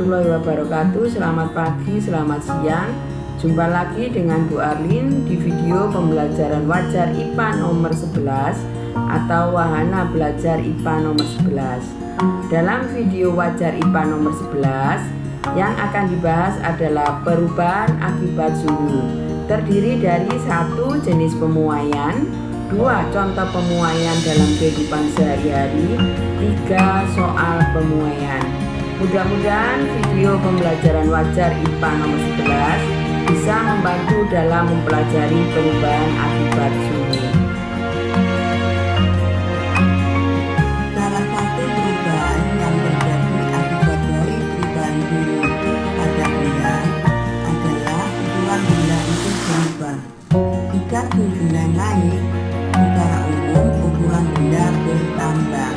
warahmatullahi wabarakatuh. Selamat pagi, selamat siang. Jumpa lagi dengan Bu Arlin di video pembelajaran wajar IPA nomor 11 atau wahana belajar IPA nomor 11. Dalam video wajar IPA nomor 11 yang akan dibahas adalah perubahan akibat suhu. Terdiri dari 1 jenis pemuaian, 2 contoh pemuaian dalam kehidupan sehari-hari, 3 soal pemuaian. Mudah-mudahan video pembelajaran wajar IPA nomor 11 bisa membantu dalam mempelajari perubahan akibat suhu. Salah satu perubahan yang terjadi akibat dari perubahan suhu pada benda adalah ukuran benda itu berubah. Jika suhu benda naik, secara umum ukuran benda bertambah.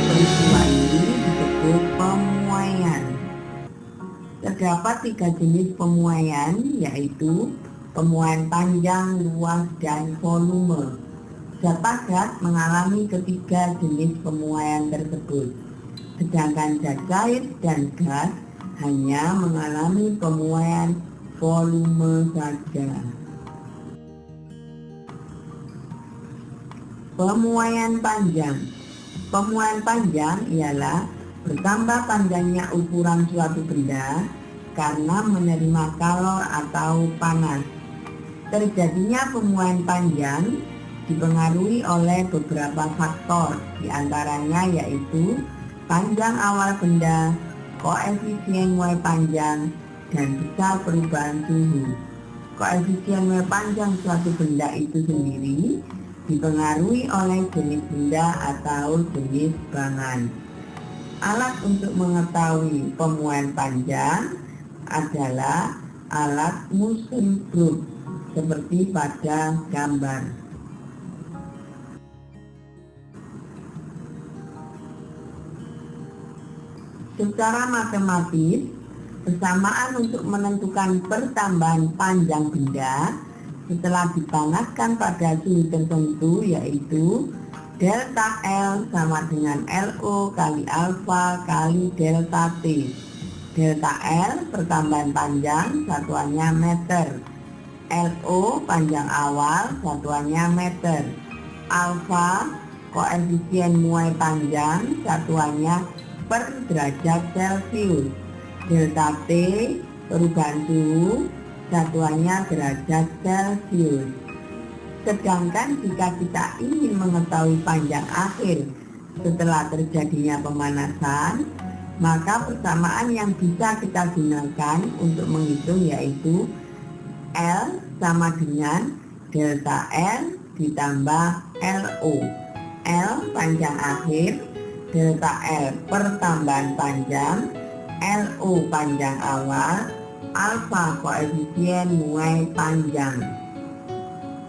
Peristiwa ini disebut pemuaian. Terdapat 3 jenis pemuaian, yaitu pemuaian panjang, luas, dan volume. Zat padat mengalami ketiga jenis pemuaian tersebut, sedangkan zat cair dan gas hanya mengalami pemuaian volume saja. Pemuaian panjang. Pemuaian panjang ialah bertambah panjangnya ukuran suatu benda karena menerima kalor atau panas. Terjadinya pemuaian panjang dipengaruhi oleh beberapa faktor, diantaranya yaitu panjang awal benda, koefisien Y panjang, dan besar perubahan suhu. Koefisien Y panjang suatu benda itu sendiri dipengaruhi oleh jenis benda atau jenis bahan. Alat untuk mengetahui pemuaian panjang adalah alat Musenbroek seperti pada gambar. Secara matematis, persamaan untuk menentukan pertambahan panjang benda setelah dipanaskan pada suhu tertentu yaitu delta L sama dengan LO kali alfa kali delta T. Delta L pertambahan panjang satuannya meter. LO panjang awal satuannya meter. Alfa koefisien muai panjang satuannya per derajat Celcius. Delta T perubahan suhu satuannya derajat Celcius. Sedangkan jika kita ingin mengetahui panjang akhir setelah terjadinya pemanasan, maka persamaan yang bisa kita gunakan untuk menghitung yaitu L sama dengan delta L ditambah LO. L panjang akhir, delta L pertambahan panjang, LO panjang awal, alfa koefisien muai panjang.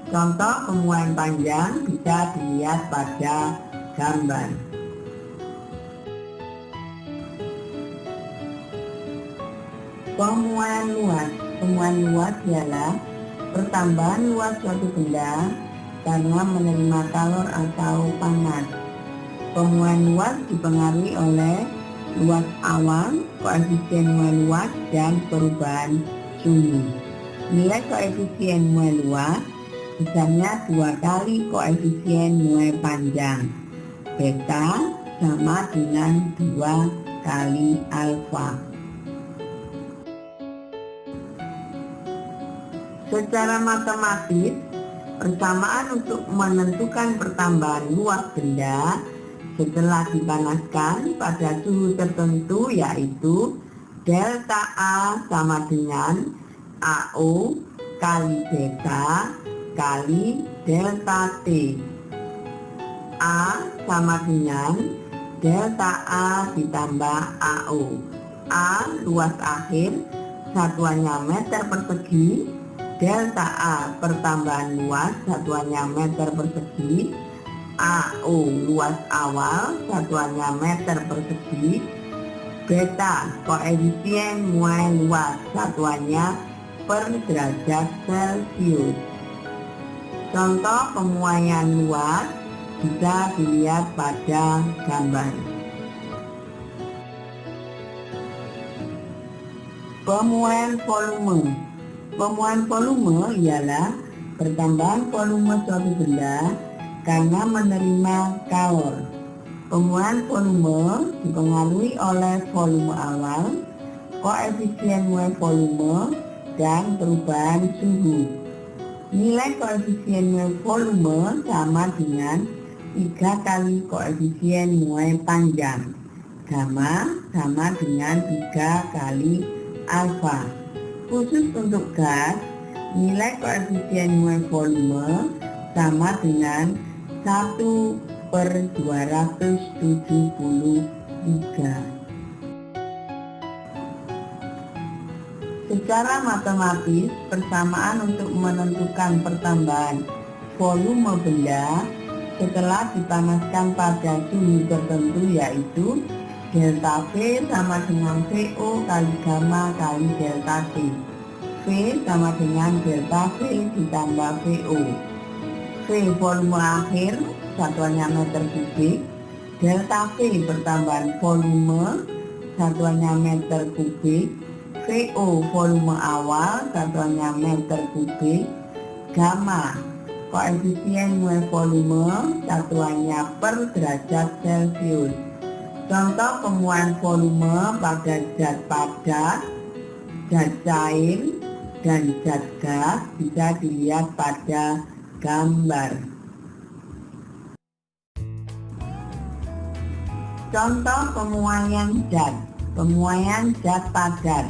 Contoh pemuaian panjang bisa dilihat pada gambar. Pemuaian luas. Pemuaian luas ialah pertambahan luas suatu benda karena menerima kalor atau panas. Pemuaian luas dipengaruhi oleh luas awal, koefisien muai luas, dan perubahan suhu. Nilai koefisien muai luas misalnya 2 kali koefisien muai panjang. Beta sama dengan 2 kali alfa. Secara matematis, persamaan untuk menentukan pertambahan luas benda setelah dipanaskan pada suhu tertentu yaitu delta A sama dengan AO kali beta kali delta T. A sama dengan delta A ditambah AO. A luas akhir satuannya meter persegi, delta A pertambahan luas satuannya meter persegi, AO luas awal satuannya meter persegi, beta koefisien muai luas satuannya per derajat Celcius. Contoh pemuaian luas bisa dilihat pada gambar. Pemuaian volume. Pemuaian volume ialah pertambahan volume suatu benda karena menerima kalor. Pemuaian volume dipengaruhi oleh volume awal, koefisien muai volume, dan perubahan suhu. Nilai koefisien muai volume sama dengan 3 kali koefisien muai panjang. Gamma sama dengan 3 kali alfa. Khusus untuk gas, nilai koefisien muai volume sama dengan 1/273. Secara matematis, persamaan untuk menentukan pertambahan volume benda setelah dipanaskan pada suhu tertentu yaitu delta V sama dengan VO kali gamma kali delta T. V sama dengan delta V ditambah VO. V volume akhir, satuannya meter kubik. Delta V pertambahan volume, satuannya meter kubik. VO volume awal, satuannya meter kubik. Gamma koefisien muai volume, satuannya per derajat Celcius. Contoh pemuaian volume pada zat padat, zat cair, dan zat gas bisa dilihat pada gambar. Contoh pemuaian zat. Pemuaian zat padat.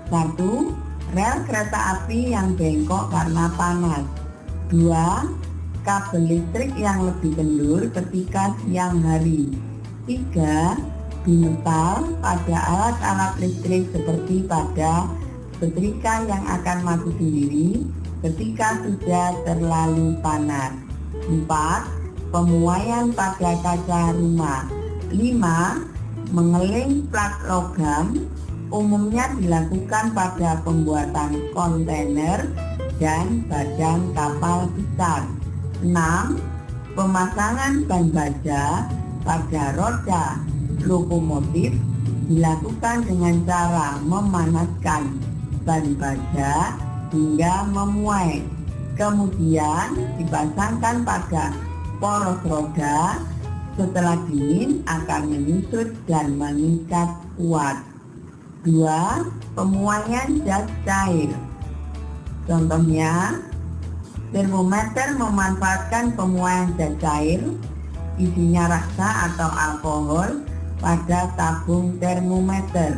1. Rel kereta api yang bengkok karena panas. 2. Kabel listrik yang lebih kendur ketika siang hari. 3. Bimetal pada alat-alat listrik seperti pada setrika yang akan mati sendiri ketika sudah terlalu panas. 4. Pemuaian pada kaca rumah. 5. Mengeling plat logam umumnya dilakukan pada pembuatan kontainer dan badan kapal besar. 6. Pemasangan ban baja pada roda lokomotif dilakukan dengan cara memanaskan ban baja hingga memuai. Kemudian dipasangkan pada poros roda. Setelah dingin akan menyusut dan mengikat kuat. 2. Pemuaian zat cair. Contohnya, termometer memanfaatkan pemuaian zat cair, isinya raksa atau alkohol pada tabung termometer.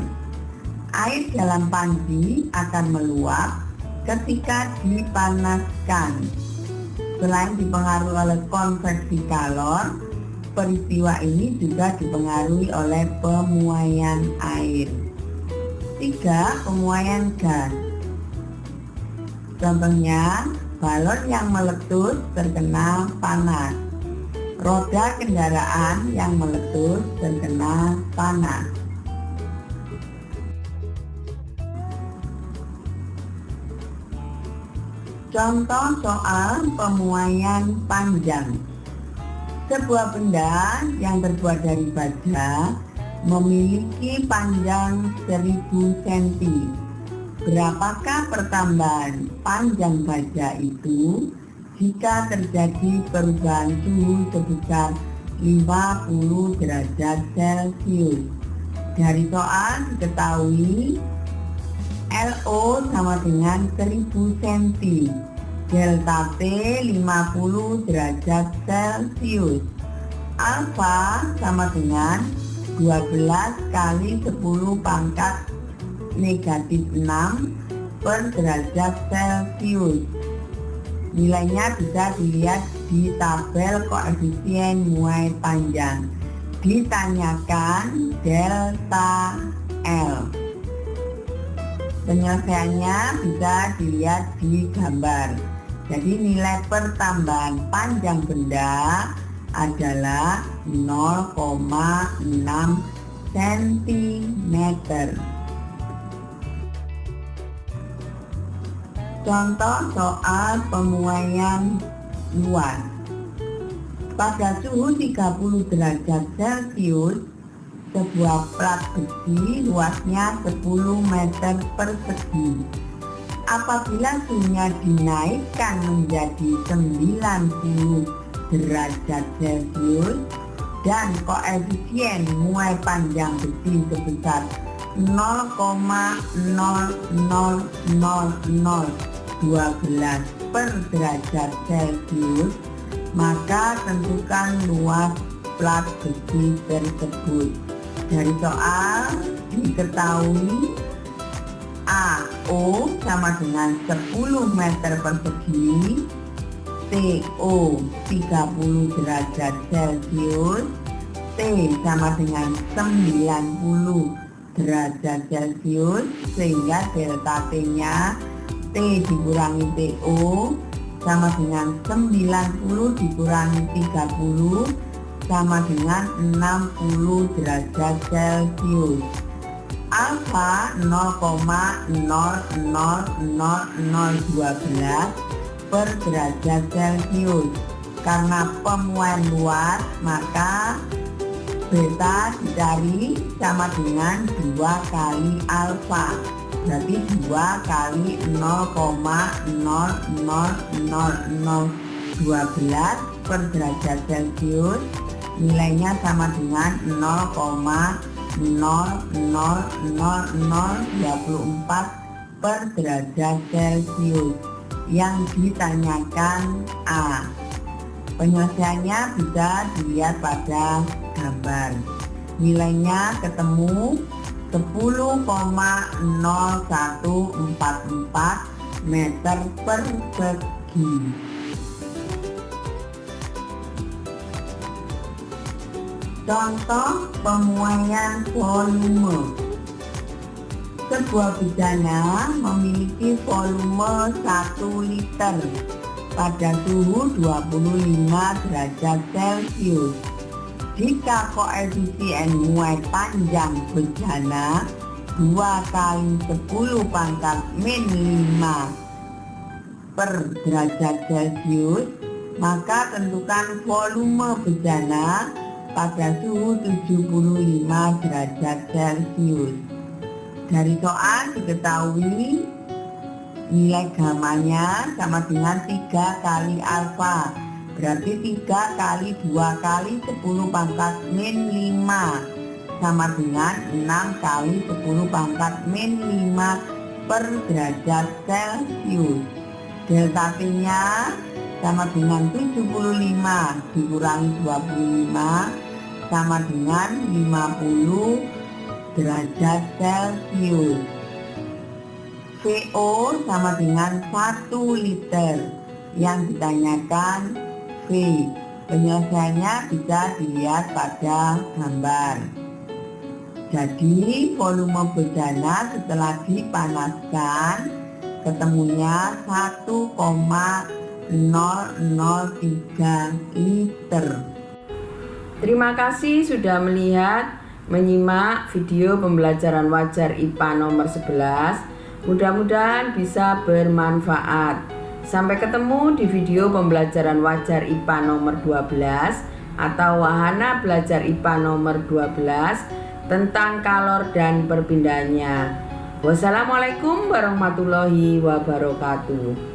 Air dalam panci akan meluap ketika dipanaskan. Selain dipengaruhi oleh konveksi kalor, peristiwa ini juga dipengaruhi oleh pemuaian air. 3. Pemuaian gas. Contohnya, balon yang meletus terkena panas. Roda kendaraan yang meletus terkena panas. Contoh soal pemuaian panjang. Sebuah benda yang terbuat dari baja memiliki panjang 1000 cm. Berapakah pertambahan panjang baja itu jika terjadi perubahan suhu sebesar 50 derajat Celcius? Dari soal diketahui LO sama dengan 1000 cm, delta T 50 derajat Celcius, alfa sama dengan 12 kali 10 pangkat negatif 6 per derajat Celcius. Nilainya bisa dilihat di tabel koefisien muai panjang. Ditanyakan delta L. Penyelesaiannya bisa dilihat di gambar. Jadi nilai pertambahan panjang benda adalah 0,6 cm. Contoh soal pemuaian luas. Pada suhu 30 derajat Celcius, sebuah plat besi luasnya 10 meter persegi. Apabila suhunya dinaikkan menjadi 90 derajat Celcius dan koefisien muai panjang besi sebesar 0,00012 per derajat Celcius, maka tentukan luas plat besi tersebut. Dari soal diketahui AO sama dengan 10 meter persegi, CO 30 derajat Celcius, T sama dengan 90 derajat Celcius, sehingga delta T-nya T dikurangi TO sama dengan 90 dikurangi 30 sama dengan 60 derajat Celcius. Alfa 0,00012 per derajat Celcius. Karena pemuaian luas, maka beta dicari sama dengan 2 kali alfa. Berarti 2 kali 0,00012 per derajat Celcius, nilainya sama dengan 0,00024 per derajat Celcius. Yang ditanyakan A. Penyelesaiannya bisa dilihat pada gambar. Nilainya ketemu 10,0144 meter persegi. Contoh pemuaian volume. Sebuah bejana memiliki volume 1 liter pada suhu 25 derajat Celcius. Jika koefisien muai panjang bejana 2 kali 10 pangkat min 5 per derajat Celcius, maka tentukan volume bejana pada suhu 75 derajat Celcius. Dari soal diketahui nilai gamanya sama dengan 3 kali alfa. Berarti 3 kali 2 kali 10 pangkat min 5 sama dengan 6 kali 10 pangkat min 5 per derajat Celcius. Delta T-nya sama dengan 75 dikurangi 25 sama dengan 50 derajat Celcius. VO sama dengan 1 liter. Yang ditanyakan V. Penyelesaiannya bisa dilihat pada gambar. Jadi volume bejana setelah dipanaskan ketemunya 1,003 liter. Terima kasih sudah menyimak video pembelajaran wajar IPA nomor 11. Mudah-mudahan bisa bermanfaat. Sampai ketemu di video pembelajaran wajar IPA nomor 12 atau wahana belajar IPA nomor 12 tentang kalor dan perpindahannya. Wassalamualaikum warahmatullahi wabarakatuh.